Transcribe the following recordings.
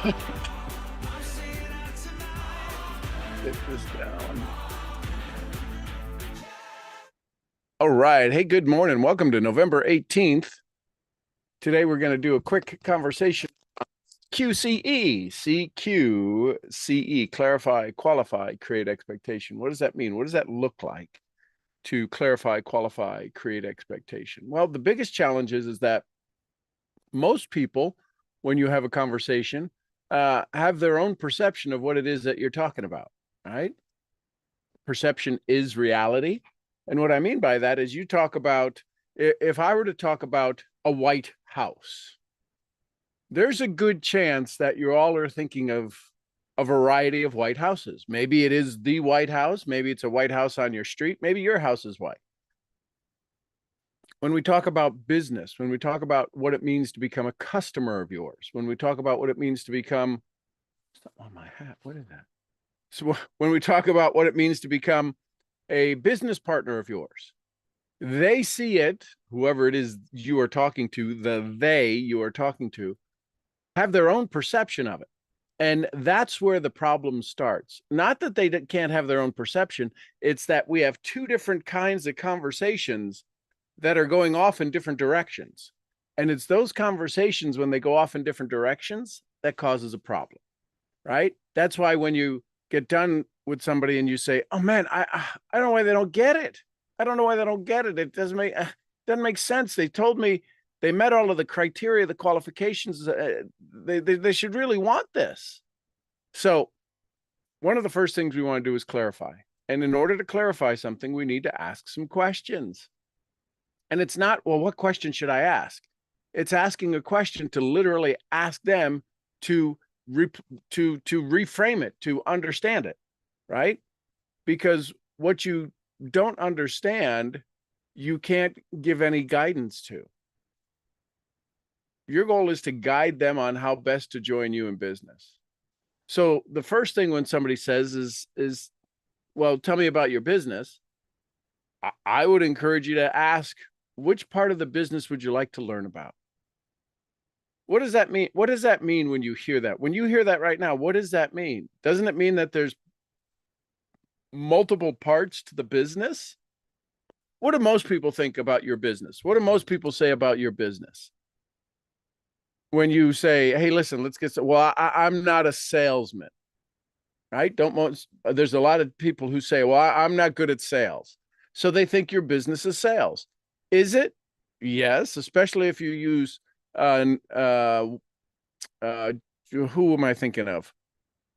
Get this down. All right. Hey, good morning. Welcome to November 18th. Today we're going to do a quick conversation. C.Q.CE, C.Q.CE, clarify, qualify, create expectation. What does that mean? What does that look like to clarify, qualify, create expectation? Well, the biggest challenge is that most people, when you have a conversation, have their own perception of what it is that you're talking about, right? Perception is reality. And what I mean by that is you talk about, if I were to talk about a white house, there's a good chance that you all are thinking of a variety of white houses. Maybe it is the White House. Maybe it's a White House on your street. Maybe your house is white. When we talk about business, when we talk about what it means to become a customer of yours, when we talk about what it means to become, stop on my hat, what is that? So when we talk about what it means to become a business partner of yours, they see it, whoever it is you are talking to, you are talking to, have their own perception of it. And that's where the problem starts. Not that they can't have their own perception. It's that we have two different kinds of conversations that are going off in different directions. And it's those conversations when they go off in different directions that causes a problem, right? That's why when you get done with somebody and you say, oh man, I don't know why they don't get it. I don't know why they don't get it. It doesn't make sense. They told me they met all of the criteria, the qualifications. They should really want this. So one of the first things we want to do is clarify. And in order to clarify something, we need to ask some questions. And it's not, well, what question should I ask? It's asking a question to literally ask them to reframe it, to understand it, right? Because what you don't understand, you can't give any guidance to. Your goal is to guide them on how best to join you in business. So the first thing when somebody says is, well, tell me about your business, I would encourage you to ask, which part of the business would you like to learn about? What does that mean? What does that mean when you hear that? When you hear that right now, what does that mean? Doesn't it mean that there's multiple parts to the business? What do most people think about your business? What do most people say about your business? When you say, hey, listen, let's get, well, I'm not a salesman, right? There's a lot of people who say, well, I'm not good at sales. So they think your business is sales. Is it? Yes, especially if you use, who am I thinking of?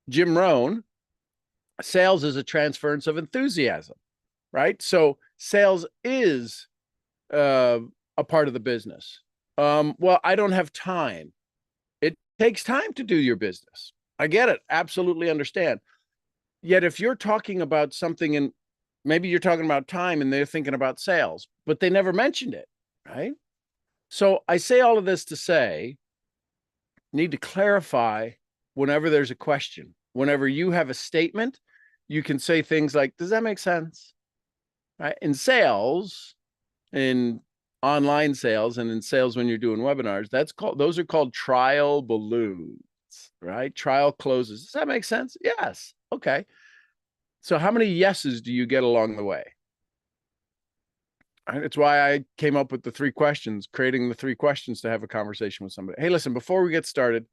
Jim Rohn. Sales is a transference of enthusiasm, right? So sales is a part of the business. Well, I don't have time. It takes time to do your business. I get it. Absolutely understand. Yet if you're talking about something and maybe you're talking about time and they're thinking about sales, but they never mentioned it, right? So I say all of this to say, need to clarify whenever there's a question. Whenever you have a statement, you can say things like, does that make sense? Right? In sales, in online sales, and in sales when you're doing webinars, those are called trial balloons, right? Trial closes. Does that make sense? Yes. Okay. So how many yeses do you get along the way? Right? It's why I came up with the 3 questions, creating the 3 questions to have a conversation with somebody. Hey, listen, before we get started,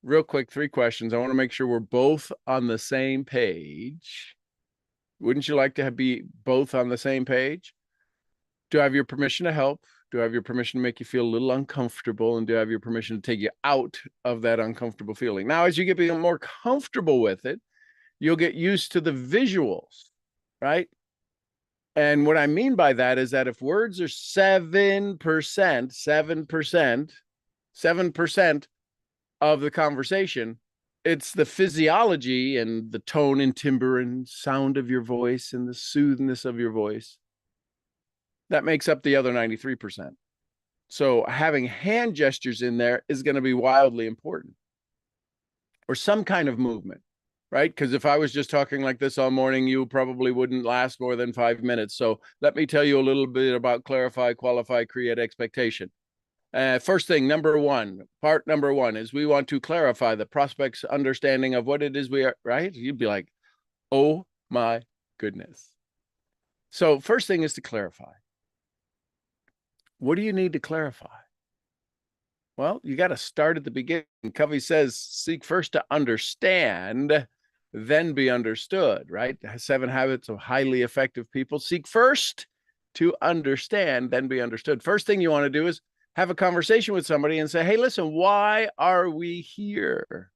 real quick, 3 questions. I want to make sure we're both on the same page. Wouldn't you like to be both on the same page? Do I have your permission to help? Do I have your permission to make you feel a little uncomfortable? And do I have your permission to take you out of that uncomfortable feeling? Now, as you get more comfortable with it, you'll get used to the visuals, right? And what I mean by that is that if words are 7% of the conversation, it's the physiology and the tone and timbre and sound of your voice and the soothness of your voice that makes up the other 93%. So having hand gestures in there is going to be wildly important, or some kind of movement, right? Because if I was just talking like this all morning, you probably wouldn't last more than 5 minutes. So let me tell you a little bit about clarify, qualify, create expectation. First thing, part number one is we want to clarify the prospect's understanding of what it is we are, right? You'd be like, oh my goodness. So first thing is to clarify. What do you need to clarify? Well, you got to start at the beginning. Covey says, seek first to understand, then be understood, right? 7 habits of highly effective people. Seek first to understand, then be understood. First thing you want to do is have a conversation with somebody and say, hey, listen, why are we here?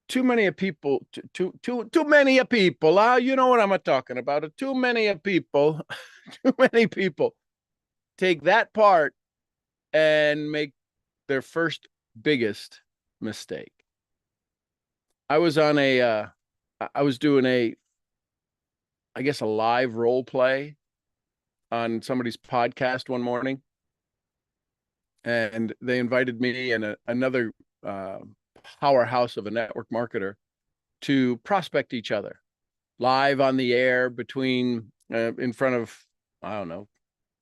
Too many people, too many people. You know what I'm talking about. Too many people, too many people take that part and make their first biggest mistake. I was on I was doing I guess a live role play on somebody's podcast one morning, and they invited me and another powerhouse of a network marketer to prospect each other live on the air between in front of, I don't know,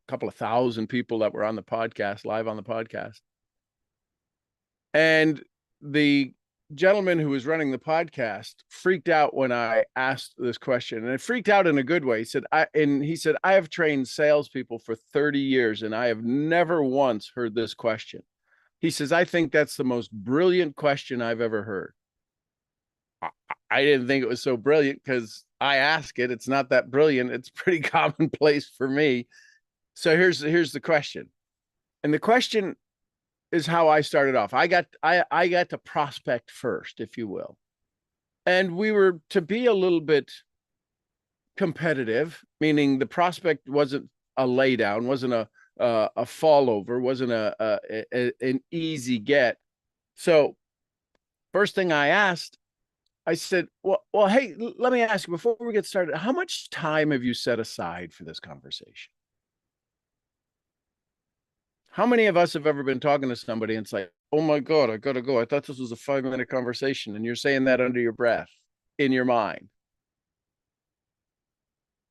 a couple of thousand people that were on the podcast, live on the podcast. And the gentleman who was running the podcast freaked out when I asked this question, and it freaked out in a good way. He said, I have trained salespeople for 30 years and I have never once heard this question. He says, I think that's the most brilliant question I've ever heard. I didn't think it was so brilliant because I ask it. It's not that brilliant. It's pretty commonplace for me. So here's the question. And the question is how I started off. I got to prospect first, if you will. And we were to be a little bit competitive, meaning the prospect wasn't a laydown, wasn't a fall over, wasn't an easy get. So first thing I asked, I said, well, hey, let me ask you before we get started, how much time have you set aside for this conversation? How many of us have ever been talking to somebody and it's like, oh my God, I got to go. I thought this was a 5-minute conversation. And you're saying that under your breath in your mind.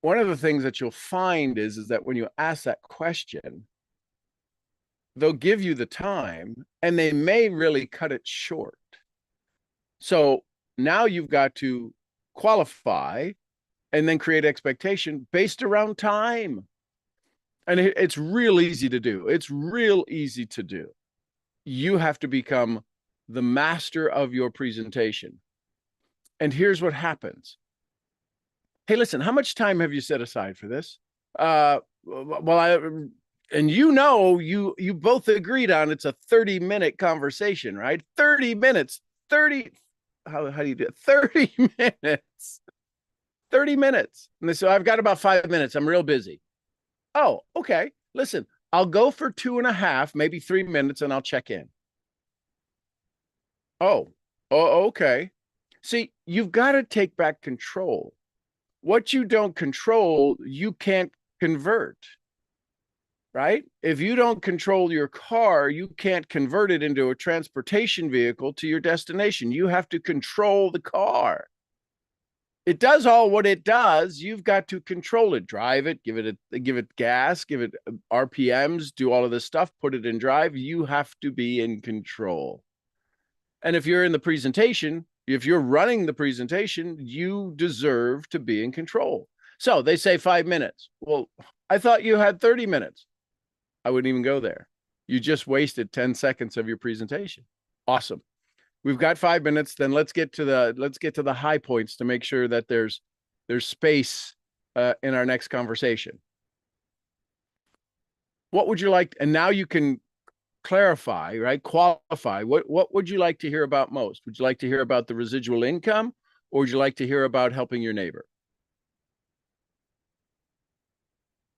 One of the things that you'll find is that when you ask that question, they'll give you the time and they may really cut it short. So now you've got to qualify and then create expectation based around time. And it's real easy to do. It's real easy to do. You have to become the master of your presentation. And here's what happens. Hey, listen, how much time have you set aside for this? And you both agreed on it's a 30-minute conversation, right? 30 minutes, how do you do it? 30 minutes, 30 minutes. And they say, I've got about 5 minutes. I'm real busy. Oh, okay. Listen, I'll go for 2.5, maybe 3 minutes, and I'll check in. Oh, okay. See, you've got to take back control. What you don't control, you can't convert, right? If you don't control your car, you can't convert it into a transportation vehicle to your destination. You have to control the car. It does all what it does. You've got to control it, drive it, give it gas, give it RPMs, do all of this stuff, put it in drive. You have to be in control. And if you're in the presentation, if you're running the presentation, you deserve to be in control. So they say 5 minutes. Well, I thought you had 30 minutes. I wouldn't even go there. You just wasted 10 seconds of your presentation. Awesome. We've got 5 minutes. Then let's get to the high points to make sure that there's space in our next conversation. What would you like? And now you can clarify, right? Qualify. What would you like to hear about most? Would you like to hear about the residual income, or would you like to hear about helping your neighbor?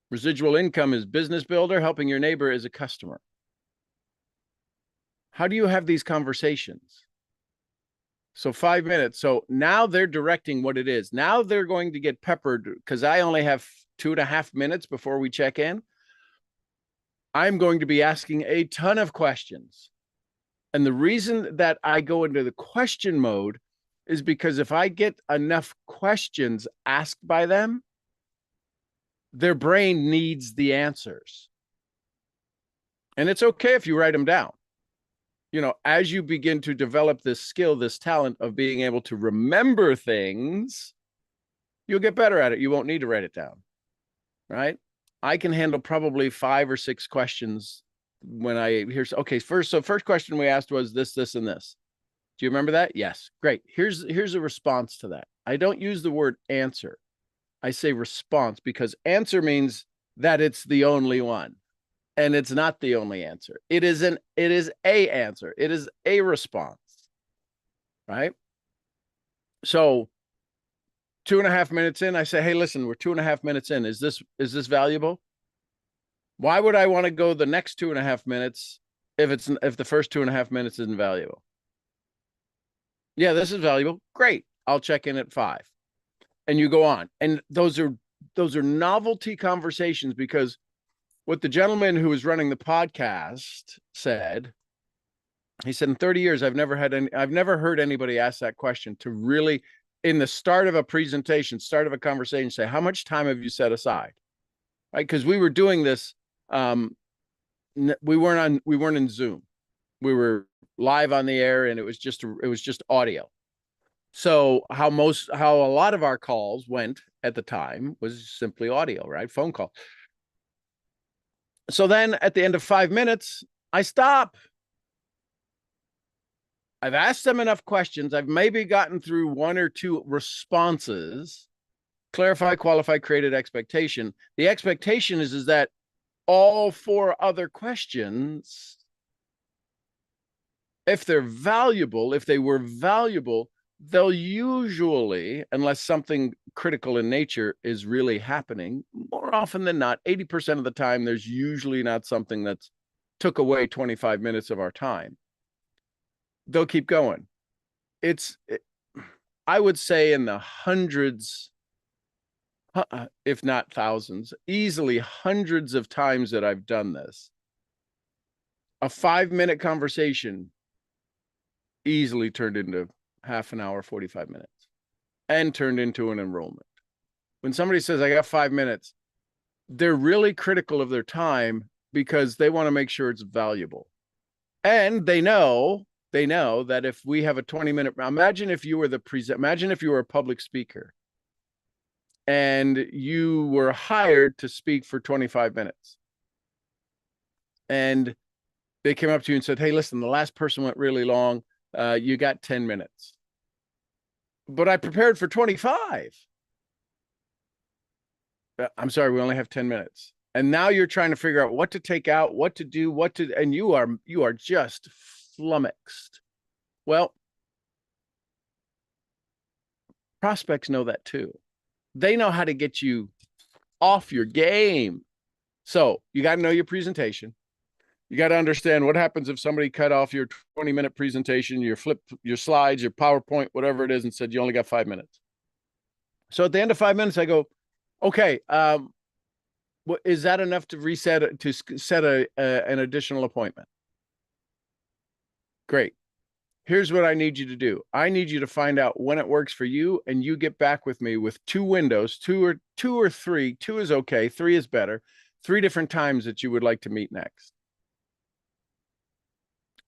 Residual income is business builder. Helping your neighbor is a customer. How do you have these conversations? So 5 minutes. So now they're directing what it is. Now they're going to get peppered because I only have 2.5 minutes before we check in. I'm going to be asking a ton of questions. And the reason that I go into the question mode is because if I get enough questions asked by them, their brain needs the answers. And it's okay if you write them down. You know, as you begin to develop this skill, this talent of being able to remember things, you'll get better at it. You won't need to write it down, right? I can handle probably 5 or 6 questions when I hear, okay, first question we asked was this, this, and this. Do you remember that? Yes. Great. Here's a response to that. I don't use the word answer. I say response, because answer means that it's the only one. And it's not the only answer. It is a answer. It is a response. Right? So 2.5 minutes in, I say, hey, listen, we're 2.5 minutes in. Is this valuable? Why would I want to go the next 2.5 minutes if the first 2.5 minutes isn't valuable? Yeah, this is valuable. Great. I'll check in at 5. And you go on. And those are novelty conversations, because what the gentleman who was running the podcast said, he said, in 30 years, I've never heard anybody ask that question to really, in the start of a presentation, start of a conversation, say, how much time have you set aside? Right? Because we were doing this. We weren't in Zoom. We were live on the air, and it was just audio. So how a lot of our calls went at the time was simply audio, right? Phone call. So then at the end of 5 minutes, I stop. I've asked them enough questions. I've maybe gotten through 1 or 2 responses. Clarify, qualify, created expectation. The expectation is that all 4 other questions, if they were valuable, they'll usually, unless something critical in nature is really happening, more often than not, 80% of the time, there's usually not something that's took away 25 minutes of our time. They'll keep going. I would say in the hundreds, if not thousands, easily hundreds of times that I've done this, a 5-minute conversation easily turned into half an hour, 45 minutes, and turned into an enrollment. When somebody says, I got 5 minutes, they're really critical of their time, because they want to make sure it's valuable. And they know that if we have a 20-minute, imagine if you were a public speaker and you were hired to speak for 25 minutes. And they came up to you and said, hey, listen, the last person went really long. You got 10 minutes. But I prepared for 25. I'm sorry, we only have 10 minutes. And now you're trying to figure out what to take out, what to do, and you are just flummoxed. Well, prospects know that too. They know how to get you off your game. So you got to know your presentation. You got to understand what happens if somebody cut off your 20-minute presentation, your slides, your PowerPoint, whatever it is, and said you only got 5 minutes. So at the end of 5 minutes, I go, okay, is that enough to set an additional appointment? Great. Here's what I need you to do. I need you to find out when it works for you, and you get back with me with 2 windows, 2 or 3. 2 is okay. 3 is better. 3 different times that you would like to meet next.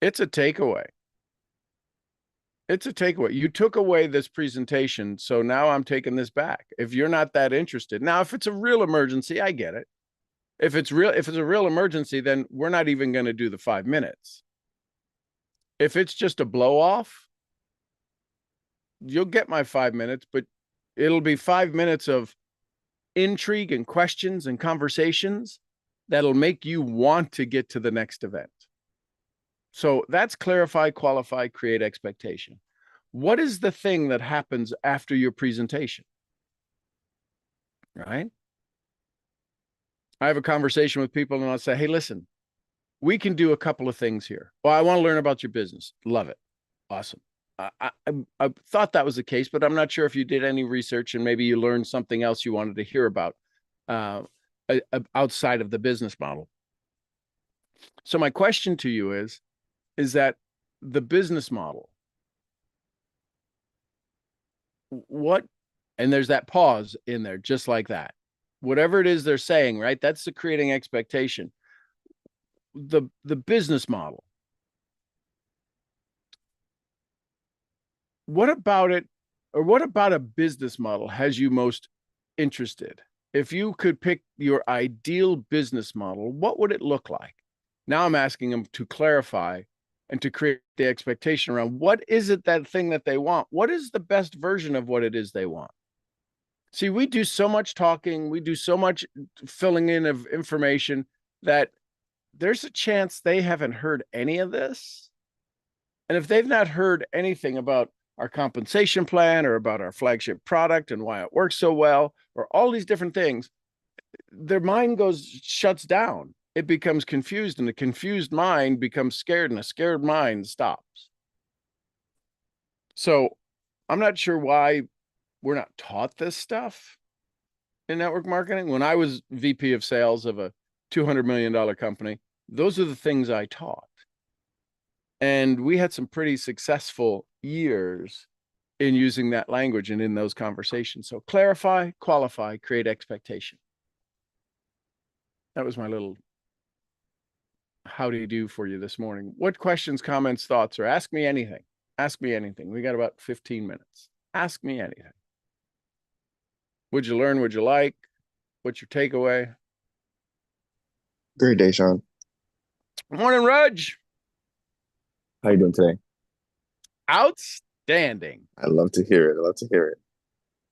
It's a takeaway. It's a takeaway. You took away this presentation, so now I'm taking this back. If you're not that interested. Now, if it's a real emergency, I get it. If it's a real emergency, then we're not even going to do the 5 minutes. If it's just a blow off, you'll get my 5 minutes, but it'll be 5 minutes of intrigue and questions and conversations that'll make you want to get to the next event. So that's clarify, qualify, create expectation. What is the thing that happens after your presentation? Right? I have a conversation with people and I'll say, hey, listen, we can do a couple of things here. Well, I want to learn about your business. Love it. Awesome. I thought that was the case, but I'm not sure if you did any research and maybe you learned something else you wanted to hear about outside of the business model. So my question to you is that the business model, and there's that pause in there, just like that. Whatever it is they're saying, right? That's the creating expectation. the business model. What about it, or what about a business model has you most interested? If you could pick your ideal business model, what would it look like? Now I'm asking them to clarify and to create the expectation around what is it, that thing that they want? What is the best version of what it is they want? See, we do so much talking, we do so much filling in of information that there's a chance they haven't heard any of this. And if they've not heard anything about our compensation plan or about our flagship product and why it works so well, or all these different things, their mind shuts down. It becomes confused, and a confused mind becomes scared, and a scared mind stops. So I'm not sure why we're not taught this stuff in network marketing. When I was VP of sales of a $200 million company, those are the things I taught. And we had some pretty successful years in using that language and in those conversations. So clarify, qualify, create expectation. That was my little how do you do for you this morning. What questions, comments, thoughts, or ask me anything. Ask me anything. We got about 15 minutes. Ask me anything. Would you learn? Would you like? What's your takeaway? Great day, Sean. Morning, Rudge. How you doing today? Outstanding. I love to hear it. I love to hear it.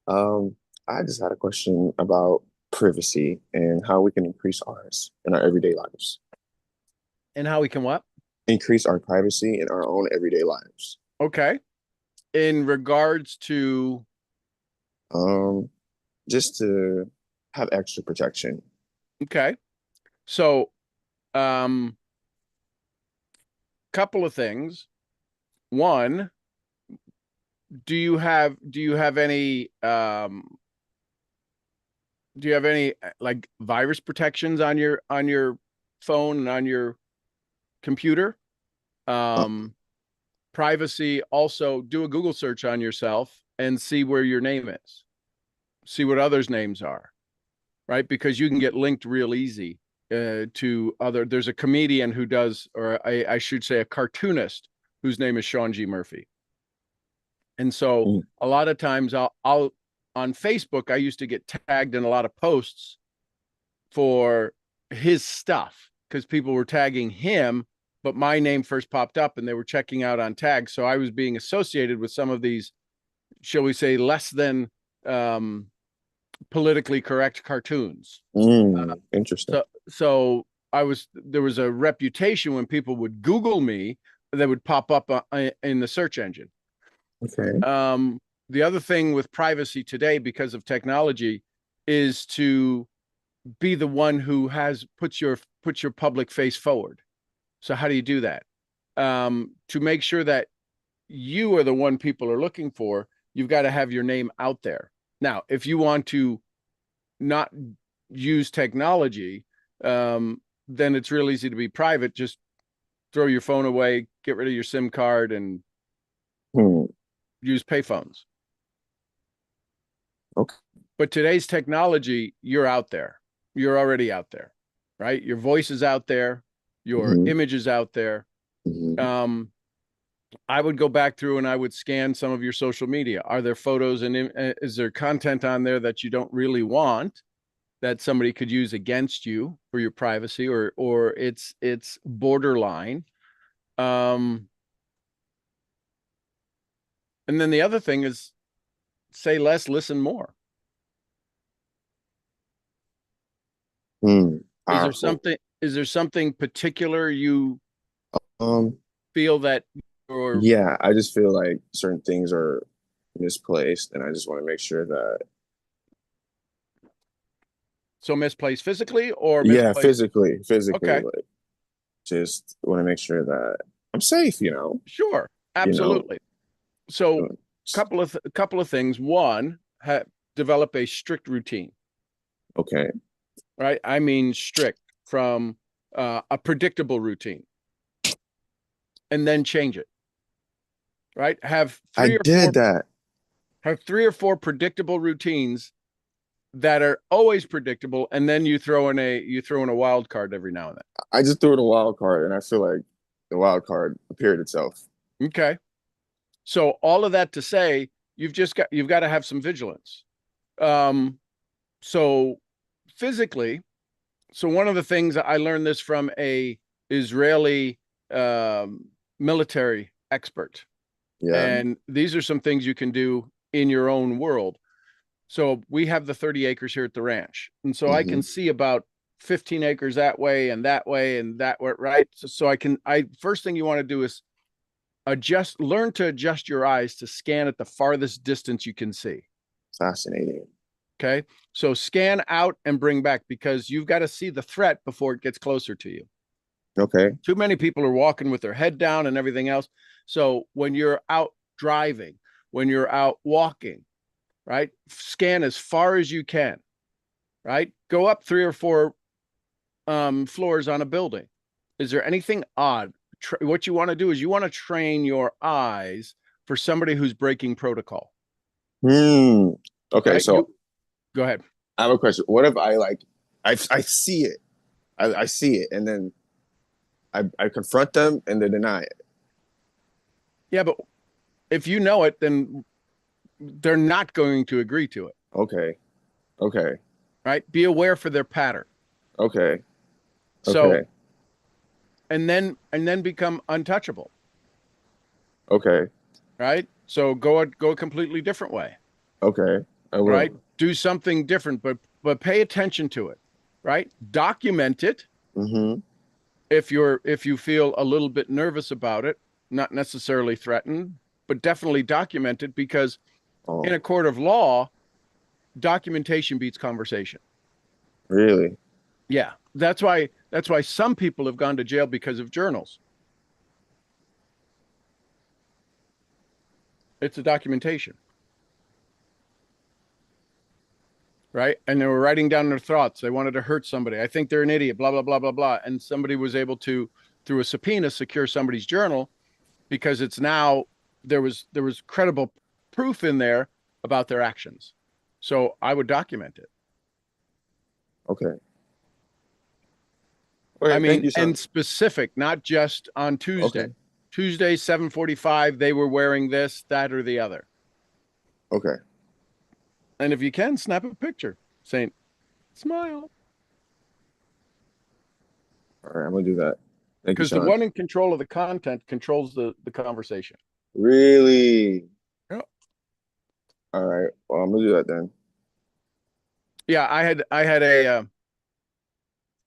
Um, I just had a question about privacy and how we can increase ours in our everyday lives. And how we can what? Increase our privacy in our own everyday lives. Okay. In regards to, Um, just to have extra protection. okay. So, couple of things. One, do you have any like virus protections on your phone and on your computer? Uh, Um, privacy, also do a Google search on yourself and see where your name is. See what others' names are, right? Because you can get linked real easy to other. There's a comedian who does, or I should say, a cartoonist whose name is Sean G. Murphy. And so mm, a lot of times I'll on Facebook, I used to get tagged in a lot of posts for his stuff because people were tagging him, but my name first popped up and they were checking out on tags. So I was being associated with some of these, shall we say, less than um, politically correct cartoons. interesting. So there was a reputation when people would Google me that would pop up in the search engine. Okay. Um, the other thing with privacy today, because of technology, is to be the one who puts your public face forward. So how do you do that? To make sure that you are the one people are looking for, you've got to have your name out there. Now, if you want to not use technology, then it's real easy to be private. Just throw your phone away, get rid of your SIM card, and Hmm. use payphones. Okay. But today's technology, you're out there. You're already out there, right? Your voice is out there. Your Hmm. image is out there. Hmm. Um, I would go back through and I would scan some of your social media. Are there photos and is there content on there that you don't really want that somebody could use against you for your privacy, or it's borderline? Um, and then the other thing is say less, listen more. Hmm. Is there Powerful. something is there something particular you Um, feel that or yeah, I just feel like certain things are misplaced, and I just want to make sure that, so misplaced physically or yeah, misplaced? physically, Okay, like just want to make sure that I'm safe, sure, you know. absolutely. So uh, couple of things. One, develop a strict routine, Okay. right? I mean strict from a predictable routine, and then change it, right? I did that. Have 3 or 4 predictable routines that are always predictable, and then you throw in a wild card every now and I just threw in a wild card, and I feel like the wild card appeared itself. then. Okay. So all of that to say, you've got to have some vigilance. Um, so physically, so one of the things I learned this from a Israeli um, military expert, Yeah. and these are some things you can do in your own world. So we have the 30 acres here at the ranch, and so I Hmm. can see about 15 acres that way and that way and that way, right? So I first thing you want to do is learn to adjust your eyes to scan at the farthest distance you can see. Fascinating. Okay. So scan out and bring back, because you've got to see the threat before it gets closer to you. Okay. Too many people are walking with their head down and everything else. So when you're out driving, when you're out walking, right, scan as far as you can, right? Go up 3 or 4 floors on a building. Is there anything odd? What you want to do is you want to train your eyes for somebody who's breaking protocol. Hmm. Okay, Right? so You go ahead. I have a question. What if I like I see it. I see it and then I confront them and they deny it. Yeah, but if you know it, then they're not going to agree to it. Okay. Okay. Right? Be aware for their pattern. Okay. So Okay. and then become untouchable. Okay. Right? So go a completely different way. Okay. I Right? will. Do something different, but pay attention to it. Right? Document it Mm-hmm. if you feel a little bit nervous about it, not necessarily threatened, but definitely document it, because in Oh, a court of law, documentation beats conversation. really? Yeah. That's why some people have gone to jail because of journals. It's a documentation, right? And they were writing down their thoughts. They wanted to hurt somebody. I think they're an idiot, blah, blah, blah, blah, blah. And somebody was able to, through a subpoena, secure somebody's journal, because it's now there was credible proof in there about their actions. So I would document it. Okay. I Okay, thank mean, you, son. and specific, not just on Tuesday. Okay. Tuesday, 7:45, they were wearing this, that, or the other. Okay. And if you can, snap a picture saying, smile. All right, I'm gonna do that. Thank you, Because the Sean. one in control of the content controls the conversation. Really? Yeah. All right. Well, I'm gonna do that then. Yeah,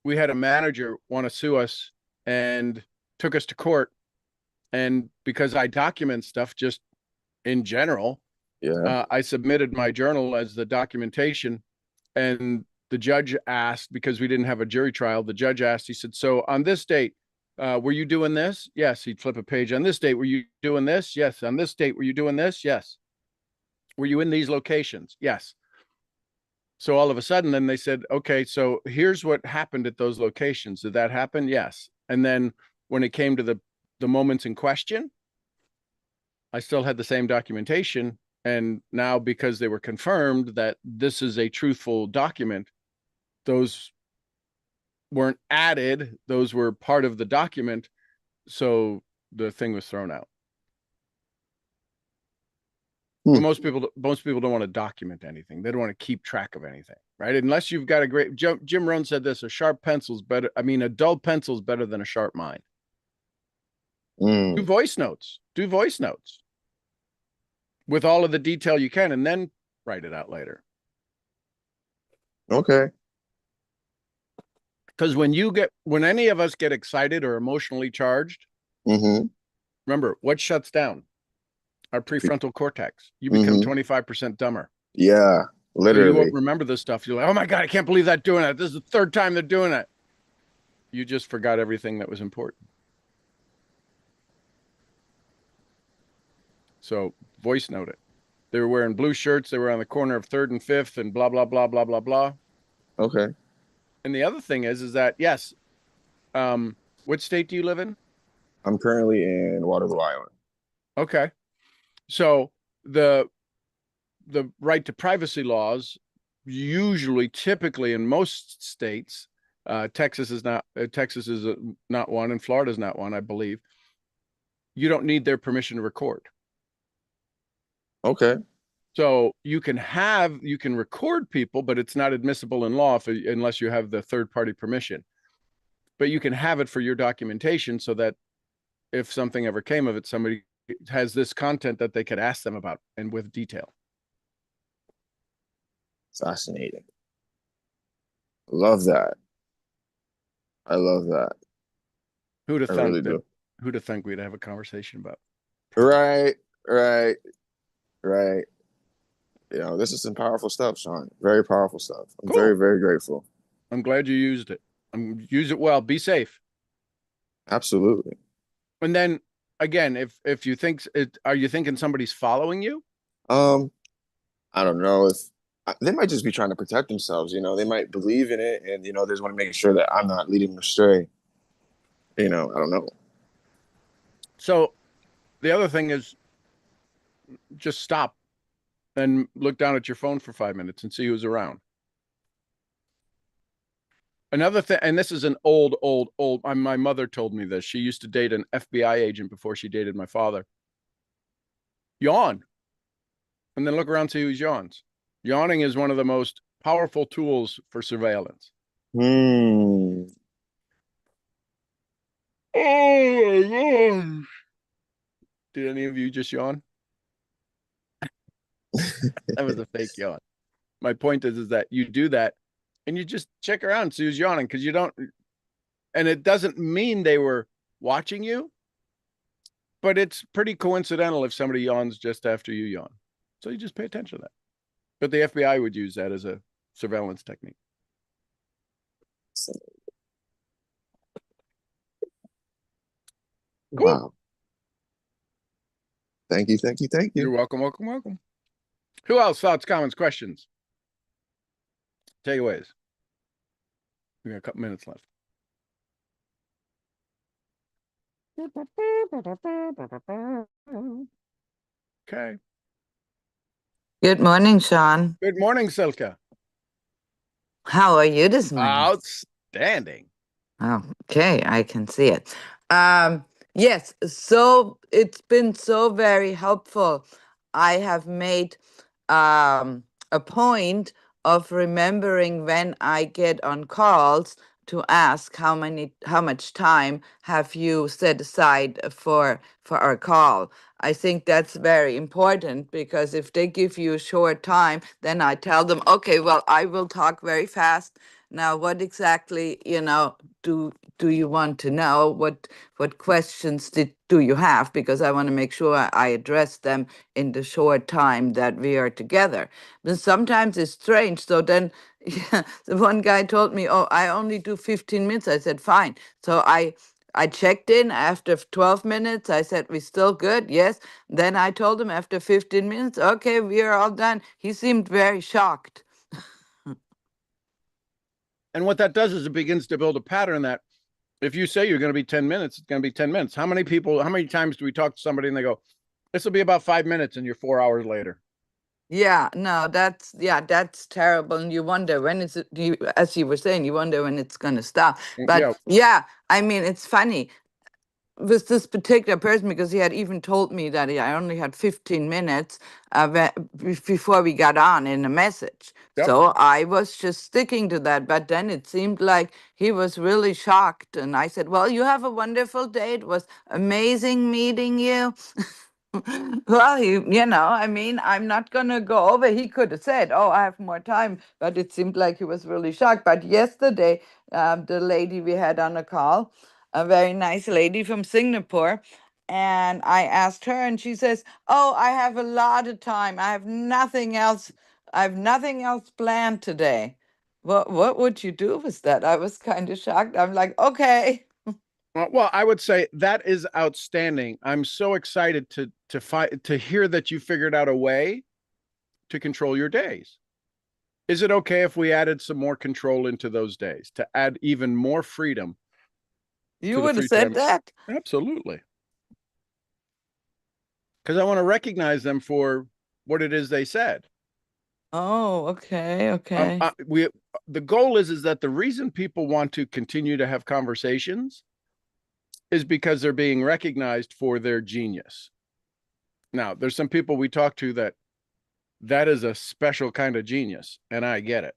we had a manager want to sue us and took us to court. And because I document stuff just in general, Yeah. I submitted my journal as the documentation, and the judge asked, because we didn't have a jury trial, the judge asked, he said, so on this date, were you doing this? Yes. He'd flip a page. On this date, were you doing this? Yes. On this date, were you doing this? Yes. Were you in these locations? Yes. So all of a sudden, then they said, okay, so here's what happened at those locations. Did that happen? Yes. And then when it came to the moments in question, I still had the same documentation. And now, because they were confirmed that this is a truthful document, those weren't added, those were part of the document. So the thing was thrown out. But Hmm. most people don't want to document anything. They don't want to keep track of anything, right? Unless you've got a great Jim Rohn said this: a sharp pencil's better. I mean, a dull pencil's better than a sharp mind. Do Mm. voice notes. Do voice notes with all of the detail you can, and then write it out later. Okay. Because when any of us get excited or emotionally charged, Mm-hmm. remember what shuts down? Our prefrontal cortex. You become Mm-hmm. 25% dumber. Yeah. So you won't Literally. remember this stuff. You're like, oh my God, I can't believe that doing it. This is the third time they're doing it. You just forgot everything that was important. So voice note it. They were wearing blue shirts. They were on the corner of Third and Fifth, and blah blah blah blah blah blah. Okay. And the other thing is that yes, what state do you live in? I'm currently in Waterloo Island. Okay, so the the right to privacy laws usually, typically in most states, Texas is not one, and Florida is not one, I believe. You don't need their permission to record. Okay. So you can record people, but it's not admissible in law unless you have the third party permission. But you can have it for your documentation so that if something ever came of it, somebody has this content that they could ask them about and with detail. Fascinating. Love that. I love that. Who'd have I thunk really that? do. Who'd have thunk we'd have a conversation about? Right, right, right. This is some powerful stuff, Sean. Very powerful stuff. I'm Cool. very, very grateful. I'm glad you used it. Use it well. Be safe. Absolutely. And then again, if you think it, are you thinking somebody's following you? Um, I don't know if they might just be trying to protect themselves. They might believe in it, and they just want to make sure that I'm not leading them astray. I don't know. So the other thing is just stop and look down at your phone for 5 minutes and see who's around. Another thing, and this is an old. My mother told me this. She used to date an FBI agent before she dated my father. Yawn, and then look around, see who's yawns. Yawning is one of the most powerful tools for surveillance. Hmm. Oh my gosh. Did any of you just yawn? That was a fake yawn. My point is that you do that and you just check around and see who's yawning because you don't, and it doesn't mean they were watching you, but it's pretty coincidental if somebody yawns just after you yawn. So you just pay attention to that. But the FBI would use that as a surveillance technique. Cool. Wow. Thank you, thank you, thank You're you. welcome, welcome, welcome. Who else? Thoughts, comments, questions, takeaways? We got a couple minutes left. Okay. Good morning, Sean. Good morning, Silka. How are you this morning? Outstanding. Okay, I can see it. Yes, so it's been so very helpful. I have made a point of remembering when I get on calls to ask how much time have you set aside for our call. I think that's very important because if they give you a short time, then I tell them, okay, well, I will talk very fast. Now, what exactly, do you want to know? What questions do you have? Because I want to make sure I address them in the short time that we are together. But sometimes it's strange. So then the one guy told me, oh, I only do 15 minutes. I said, fine. So I checked in after 12 minutes. I said, we still good? Yes. Then I told him after 15 minutes, okay, we are all done. He seemed very shocked. And what that does is it begins to build a pattern that if you say you're going to be 10 minutes, it's going to be 10 minutes. How many times do we talk to somebody and they go, this will be about 5 minutes and you're 4 hours later? Yeah, no, that's terrible. And you wonder when as you were saying, you wonder when it's going to stop. But Yeah. yeah, I mean, it's funny with this particular person because he had even told me that I only had 15 minutes before we got on in a message. Yep. So I was just sticking to that. But then it seemed like he was really shocked. And I said, well, you have a wonderful day. It was amazing meeting you. Well, I mean, I'm not going to go over. He could have said, oh, I have more time. But it seemed like he was really shocked. But yesterday, the lady we had on a call, a very nice lady from Singapore. And I asked her, and she says, oh, I have a lot of time. I have nothing else. I have nothing else planned today. What would you do with that? I was kind of shocked. I'm like, okay. Well, I would say that is outstanding. I'm so excited to hear that you figured out a way to control your days. Is it okay if we added some more control into those days to add even more freedom You to the would have free said time? that? Absolutely. Because I want to recognize them for what it is they said. Oh, okay, okay. The goal is that the reason people want to continue to have conversations is because they're being recognized for their genius. Now, there's some people we talk to that is a special kind of genius, and I get it.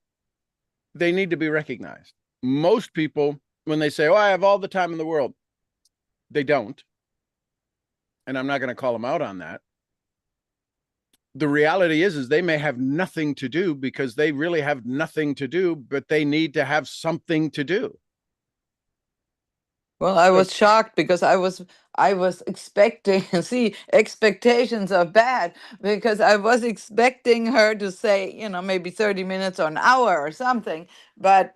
They need to be recognized. Most people, when they say, "Oh, I have all the time in the world," they don't. And I'm not going to call them out on that. The reality is they may have nothing to do because they really have nothing to do, but they need to have something to do. Well, I was shocked because I was expecting, see, expectations are bad because I was expecting her to say, maybe 30 minutes or an hour or something. But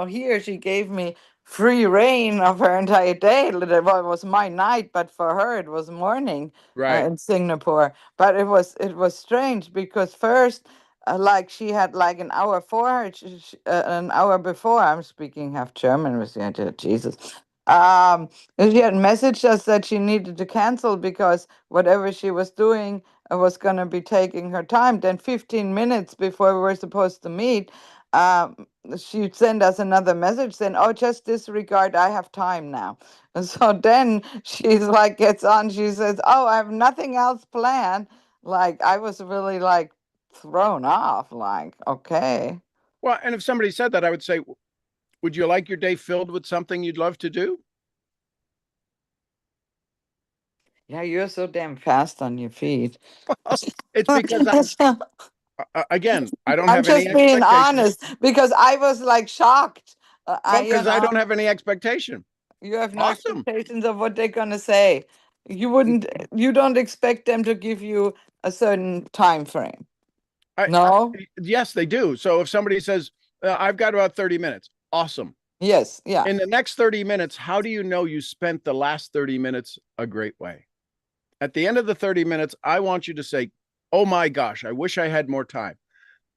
here she gave me free reign of her entire day. Well, it was my night, but for her it was morning Right. in Singapore. But it was strange because first like she had like an hour for her, an hour before. I'm speaking half German with you, Jesus. Um, and she had messaged us that she needed to cancel because whatever she was doing was going to be taking her time. Then 15 minutes before we were supposed to meet, she'd send us another message saying, "Oh, just disregard, I have time now." And so then she's like, gets on, she says, "Oh, I have nothing else planned." Like, I was really like thrown off, like, okay. Well, and if somebody said that, I would say, would you like your day filled with something you'd love to do? Yeah, you're so damn fast on your feet. Well, it's because again, I don't I'm have any just being expectation. honest because I was like shocked. Well, because I don't have any expectation. You have no Awesome. expectations of what they're gonna say. You don't expect them to give you a certain time frame. I, No? yes, they do. So if somebody says, I've got about 30 minutes, awesome. Yes, yeah. In the next 30 minutes, how do you know you spent the last 30 minutes a great way? At the end of the 30 minutes, I want you to say, oh my gosh, I wish I had more time.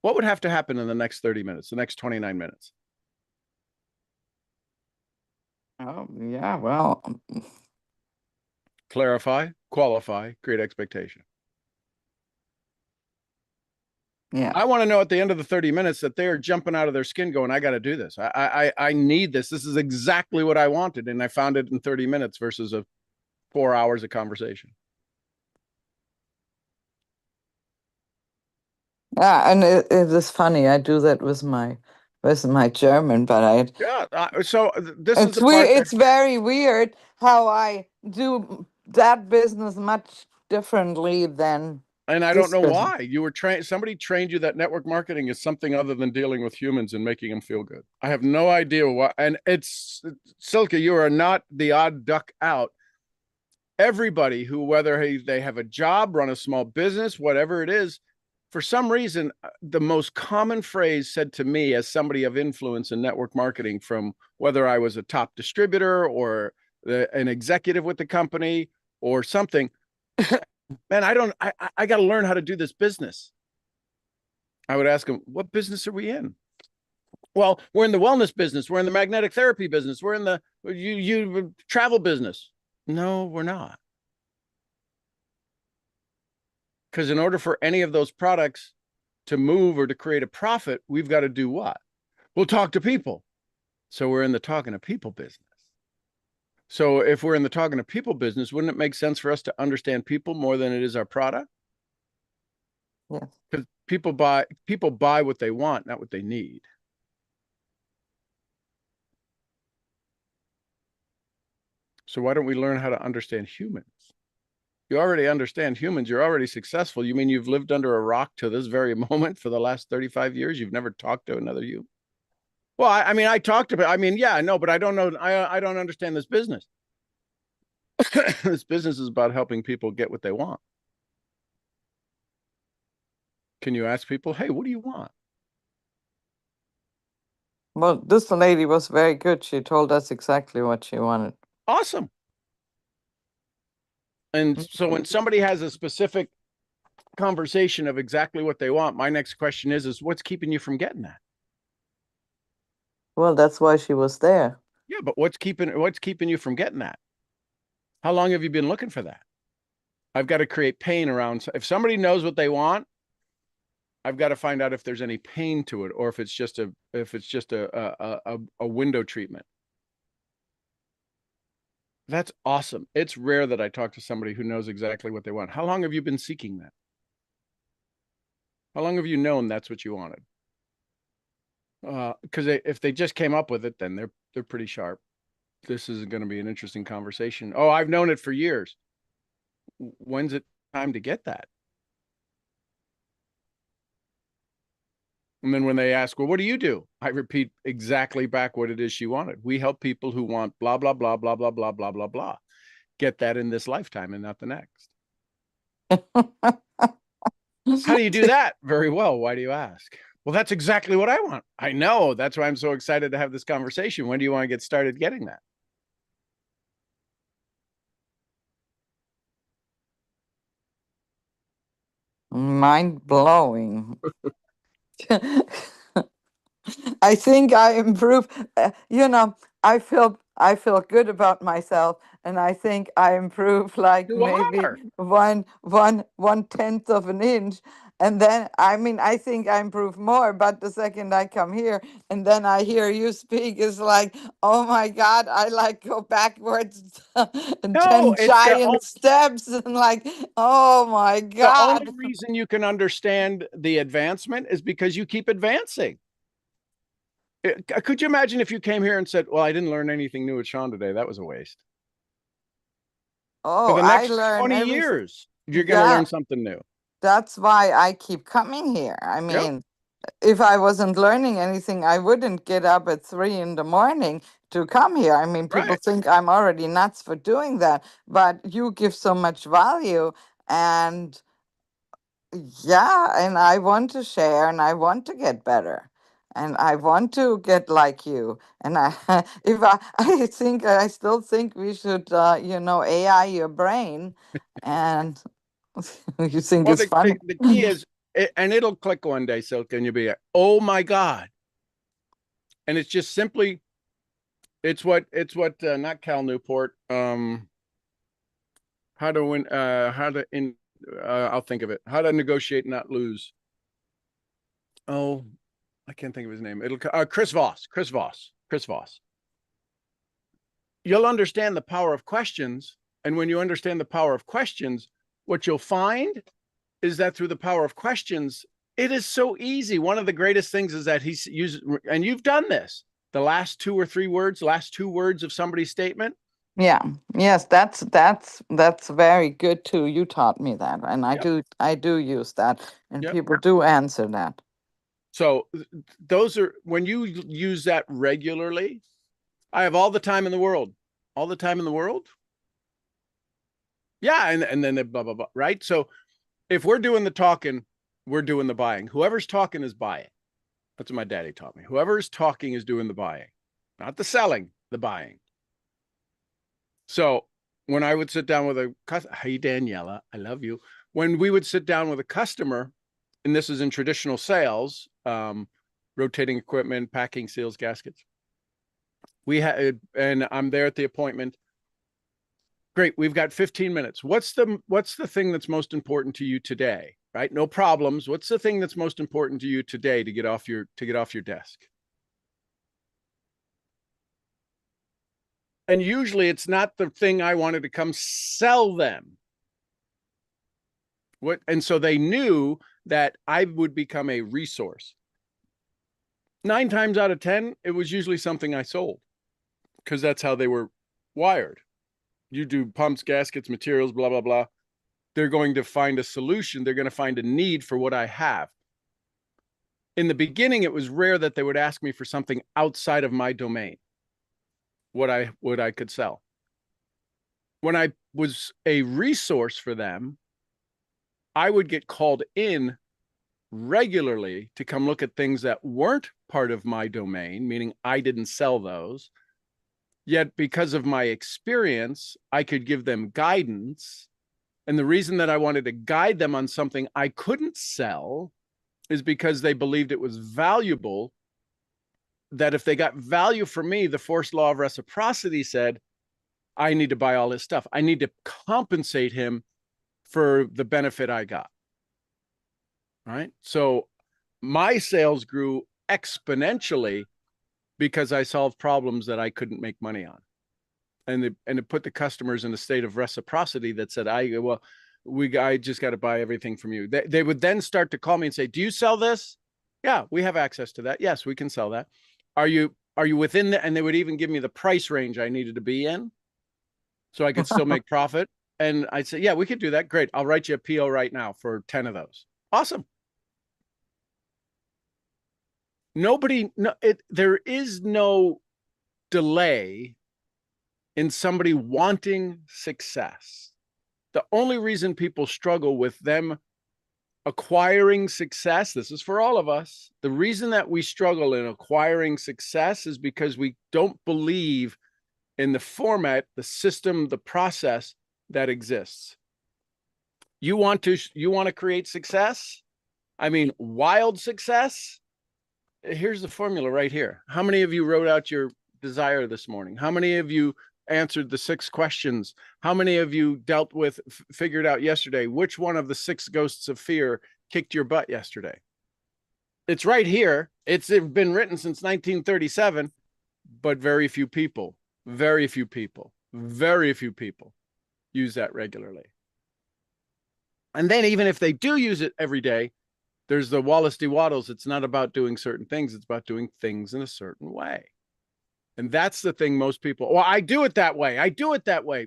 What would have to happen in the next 30 minutes, the next 29 minutes? Oh, yeah, well, Clarify, qualify, create expectation. yeah. I want to know at the end of the 30 minutes that they're jumping out of their skin going, I got to do this. I need this. This is exactly what I wanted. And I found it in 30 minutes versus 4 hours of conversation. Yeah, and it is funny. I do that with my German, but Yeah. So this is it's the weird. part that, It's very weird how I do that business much differently than and I don't this know business. why you were trained. Somebody trained you that network marketing is something other than dealing with humans and making them feel good. I have no idea why. And it's Silke, you are not the odd duck out. Everybody who, whether they have a job, run a small business, whatever it is, for some reason, the most common phrase said to me as somebody of influence in network marketing, from whether I was a top distributor or an executive with the company or something, man, I got to learn how to do this business. I would ask them, what business are we in? Well, we're in the wellness business. We're in the magnetic therapy business. We're in the you travel business. No, we're not. Because in order for any of those products to move or to create a profit, we've got to do what? We'll talk to people. So we're in the talking to people business. So if we're in the talking to people business, wouldn't it make sense for us to understand people more than it is our product? Yes. Because people buy what they want, not what they need. So why don't we learn how to understand humans? You already understand humans. You're already successful. You mean you've lived under a rock to this very moment for the last 35 years? You've never talked to another human? Well, I mean, I talked about, I mean, yeah, I know, but I don't know. I don't understand this business. This business is about helping people get what they want. Can you ask people, hey, what do you want? Well, this lady was very good. She told us exactly what she wanted. Awesome. And so when somebody has a specific conversation of exactly what they want, my next question is what's keeping you from getting that? Well, that's why she was there. Yeah, but what's keeping you from getting that? How long have you been looking for that? I've got to create pain around. If somebody knows what they want, I've got to find out if there's any pain to it, or if it's just a window treatment. That's awesome. It's rare that I talk to somebody who knows exactly what they want. How long have you been seeking that? How long have you known that's what you wanted? Because if they just came up with it, then they're pretty sharp. This is going to be an interesting conversation. Oh, I've known it for years. When's it time to get that? And then when they ask, well, what do you do? I repeat exactly back what it is she wanted. We help people who want blah, blah, blah, blah, blah, blah, blah, blah, blah. Get that in this lifetime and not the next. How do you do that? Very well. Why do you ask? Well, that's exactly what I want. I know. That's why I'm so excited to have this conversation. When do you want to get started getting that? Mind blowing. I think I improved. I feel good about myself, and I think I improved like You maybe are. one tenth of an inch. And then, I mean, I think I improve more, but the second I come here and then I hear you speak, is like, oh my God, I like go backwards and No, 10 giant steps and like, oh my the only God. reason you can understand the advancement is because you keep advancing. Could you imagine if you came here and said, well, I didn't learn anything new at Sean today? That was a waste. For Oh, the I next learn 20 everything. years, you're going to Yeah, learn something new. that's why I keep coming here. I Yep. mean, if I wasn't learning anything, I wouldn't get up at 3 in the morning to come here. I mean, people Right. think I'm already nuts for doing that, but you give so much value. And yeah, and I want to share and I want to get better. And I want to get like you. And I think, I still think we should, AI your brain. And you think Well, it's the, fun? the, the key is, and it'll click one day, Silk, and you'll be like, oh my God. And it's just simply, it's what not Cal Newport, how to win, I'll think of it. How to negotiate, not lose. Oh, I can't think of his name. It'll, Chris Voss. You'll understand the power of questions. And when you understand the power of questions, what you'll find is that through the power of questions, it is so easy. One of the greatest things is that he's used, and you've done this, the last two words of somebody's statement. Yeah. Yes, that's very good too. You taught me that, and Yep. I do use that, and Yep. people do answer that. So those are, when you use that regularly, I have all the time in the world. All the time in the world. Yeah, and then blah blah blah. Right. So if we're doing the talking, we're doing the buying. Whoever's talking is buying. That's what my daddy taught me. Whoever's talking is doing the buying, not the selling, the buying. So when I would sit down with a customer, hey, Daniela, I love you. When we would sit down with a customer, and this is in traditional sales, rotating equipment, packing, seals, gaskets, we had, and I'm there at the appointment. Great, we've got 15 minutes. What's the thing that's most important to you today? Right? No problems. What's the thing that's most important to you today to get off your desk? And usually it's not the thing I wanted to come sell them. And so they knew that I would become a resource. 9 times out of 10, it was usually something I sold, because that's how they were wired. You do pumps, gaskets, materials, blah, blah, blah. They're going to find a solution. They're going to find a need for what I have. In the beginning, it was rare that they would ask me for something outside of my domain, what I could sell. When I was a resource for them, I would get called in regularly to come look at things that weren't part of my domain, meaning I didn't sell those. Yet because of my experience, I could give them guidance. And the reason that I wanted to guide them on something I couldn't sell is because they believed it was valuable. That if they got value from me, the force law of reciprocity said, I need to buy all his stuff. I need to compensate him for the benefit I got. Right. So My sales grew exponentially because I solved problems that I couldn't make money on. And it put the customers in a state of reciprocity that said, I just got to buy everything from you. They would then start to call me and say, do you sell this? Yeah, we have access to that. Yes, we can sell that. Are you within the, and they would even give me the price range I needed to be in so I could still make profit. And I'd say, yeah, we could do that. Great. I'll write you a PO right now for 10 of those. Awesome. There is no delay in somebody wanting success. The only reason people struggle with them acquiring success, this is for all of us. The reason that we struggle in acquiring success is because we don't believe in the format, the system, the process that exists. You want to create success? I mean, wild success? Here's the formula right here. How many of you wrote out your desire this morning? How many of you answered the 6 questions? How many of you figured out yesterday which one of the 6 ghosts of fear kicked your butt yesterday? It's right here. It's been written since 1937, but very few people use that regularly. And then even if they do use it every day, there's the Wallace D. Waddles. It's not about doing certain things. It's about doing things in a certain way. And that's the thing most people, well, I do it that way.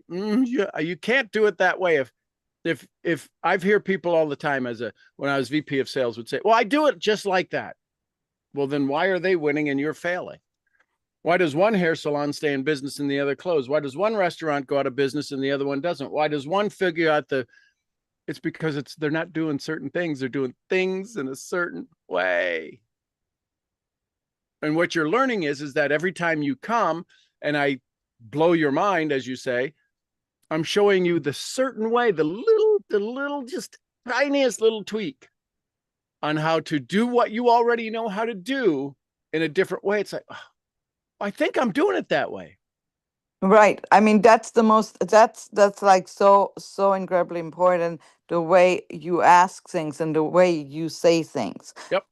You can't do it that way. If I've heard people all the time when I was VP of sales would say, well, I do it just like that. Well, then why are they winning and you're failing? Why does one hair salon stay in business and the other close? Why does one restaurant go out of business and the other one doesn't? Why does one figure out it's because they're not doing certain things. They're doing things in a certain way. And what you're learning is that every time you come and I blow your mind, as you say, I'm showing you the certain way, the little, just tiniest little tweak on how to do what you already know how to do in a different way. It's like, oh, I think I'm doing it that way. Right. I mean, that's like so incredibly important, the way you ask things and the way you say things. Yep.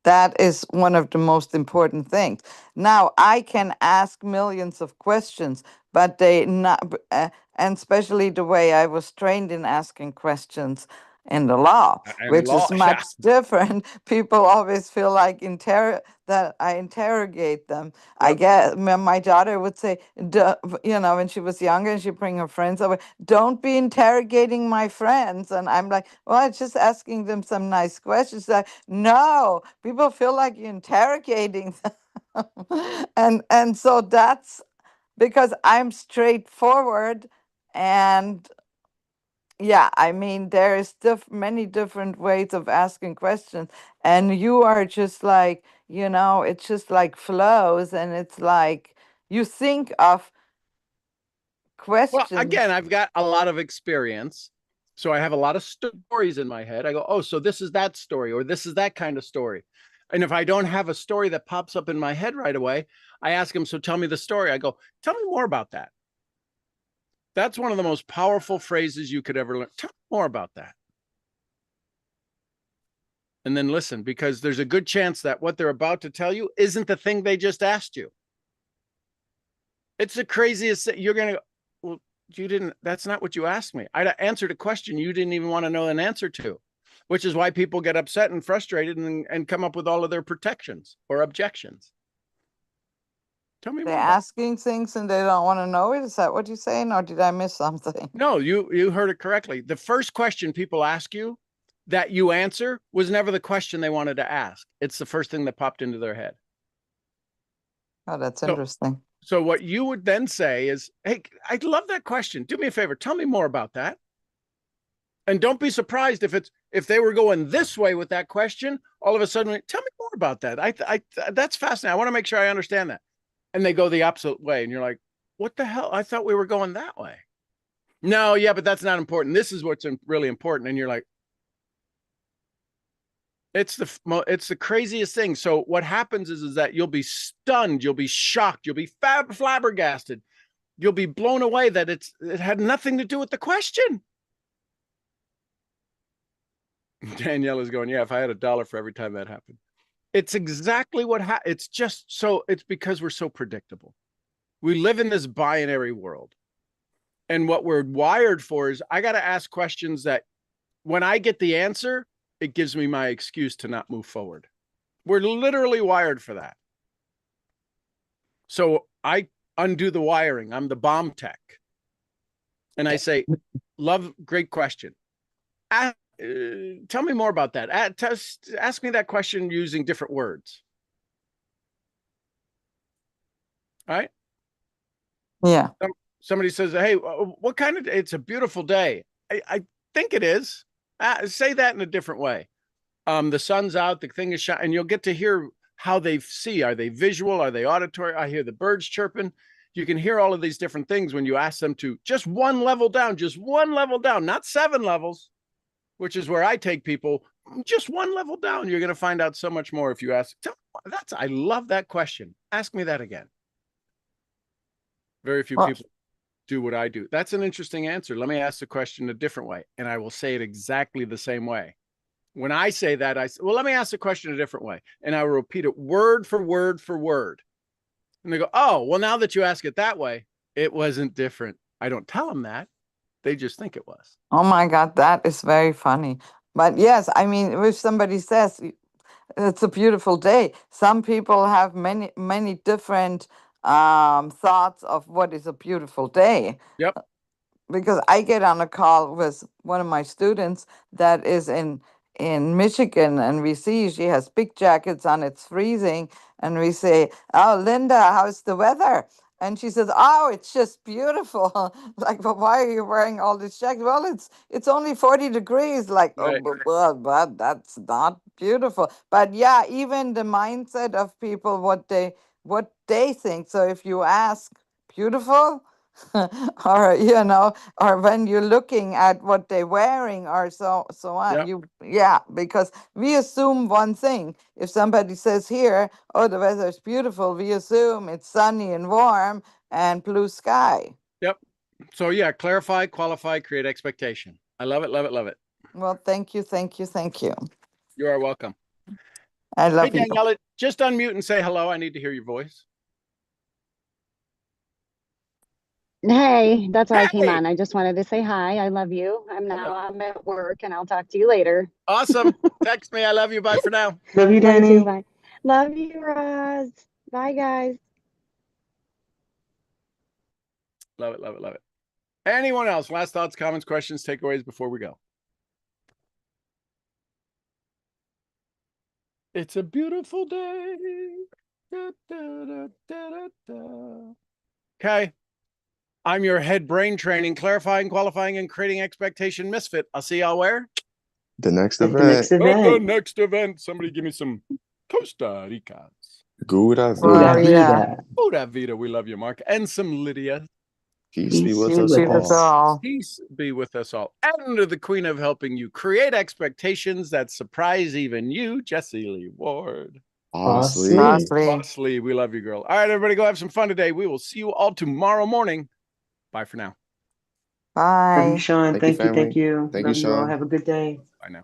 That is one of the most important things. Now, I can ask millions of questions, but and especially the way I was trained in asking questions in the law, And which law, is much different. People always feel like that I interrogate them. I Yep. get my daughter would say, when she was younger and she'd bring her friends over, don't be interrogating my friends. And I'm like, well, I'm just asking them some nice questions. Like, no, people feel like you're interrogating them. and so that's because I'm straightforward. And yeah, I mean, there is many different ways of asking questions, and you are just like, it's just like flows, and it's like you think of Well, again, questions. I've got a lot of experience. So I have a lot of stories in my head. I go, oh, so this is that story, or this is that kind of story. And if I don't have a story that pops up in my head right away, I ask them, so tell me the story. I go, tell me more about that. That's one of the most powerful phrases you could ever learn. Tell me more about that. And then listen, because there's a good chance that what they're about to tell you isn't the thing they just asked you. It's the craziest. You're going to, well, that's not what you asked me. I answered a question you didn't even want to know an answer to, which is why people get upset and frustrated and come up with all of their protections or objections. Tell me They're more about it. asking things and they don't want to know it. Is that what you're saying, or did I miss something? No, you heard it correctly. The first question people ask you that you answer was never the question they wanted to ask. It's the first thing that popped into their head. Oh, that's interesting. So what you would then say is, hey, I love that question. Do me a favor. Tell me more about that. And don't be surprised if they were going this way with that question, all of a sudden, tell me more about that. That's fascinating. I want to make sure I understand that. And they go the opposite way. And you're like, what the hell? I thought we were going that way. No, yeah, but that's not important. This is what's really important. And you're like, it's the craziest thing. So what happens is that you'll be stunned, you'll be shocked, you'll be flabbergasted, you'll be blown away that it had nothing to do with the question. Danielle is going, yeah, if I had $1 for every time that happened. It's exactly what it's just so, it's because we're so predictable. We live in this binary world. And what we're wired for is I got to ask questions that when I get the answer, it gives me my excuse to not move forward. We're literally wired for that. So I undo the wiring. I'm the bomb tech. And I say, love, great question. Tell me more about that. Ask me that question using different words. All right. Yeah. Somebody says, hey, what kind of, it's a beautiful day. I think it is. Say that in a different way. The sun's out, the thing is shining, and you'll get to hear how they see. Are they visual? Are they auditory? I hear the birds chirping. You can hear all of these different things when you ask them to just one level down, not 7 levels, which is where I take people just one level down. You're going to find out so much more if you ask. I love that question. Ask me that again. Very few people do what I do. That's an interesting answer. Let me ask the question a different way, and I will say it exactly the same way. When I say that, I say, well, let me ask the question a different way, and I will repeat it word for word for word. And they go, oh, well, now that you ask it that way, it wasn't different. I don't tell them that. They just think it was. Oh my God, that is very funny. But yes, I mean, if somebody says it's a beautiful day, some people have many, many different thoughts of what is a beautiful day. Yep. Because I get on a call with one of my students that is in Michigan, and we see she has big jackets on, it's freezing, and we say, "Oh, Linda, how's the weather?" And she says, "Oh, it's just beautiful." Like, but why are you wearing all this jacket? Well, it's only 40 degrees. Like, Right. oh, but that's not beautiful. But yeah, even the mindset of people, what they think. So if you ask, beautiful. Or or when you're looking at what they're wearing or so on, Yep. because we assume one thing. If somebody says here, oh, the weather is beautiful, we assume it's sunny and warm and blue sky. Yep. So yeah, clarify, qualify, create expectation. I love it, love it, love it. Well, thank you. You are welcome. I Hey, love you. Daniela, just unmute and say hello. I need to hear your voice. Hey, that's why I came Hey, on. I just wanted to say hi. I love you. hello. I'm at work and I'll talk to you later. Awesome. Text me. I love you. Bye for now. Love you, Love you too. Danny. Bye. Love you, Roz. Bye, guys. Love it, love it, love it. Anyone else? Last thoughts, comments, questions, takeaways before we go. It's a beautiful day. Da, da, da, da, da, da. Okay. I'm your head brain training, clarifying, qualifying, and creating expectation misfit. I'll see y'all where? The next At the event. next At the event. next event. Somebody give me some Costa Ricas. Gura Pura vida. Yeah. vida. Pura vida. We love you, Mark. And some Lydia. Peace be Peace with be us with That's all. us. all. Peace be with us all. And to the queen of helping you create expectations that surprise even you, Jessie Lee Ward. Boss Honestly. Lee. Boss Lee, we love you, girl. All right, everybody, go have some fun today. We will see you all tomorrow morning. Bye for now. Love you, Bye. Sean. Thank you, Thank you. family. Thank you. Thank you, Love you all. Sean. Have a good day. Bye now.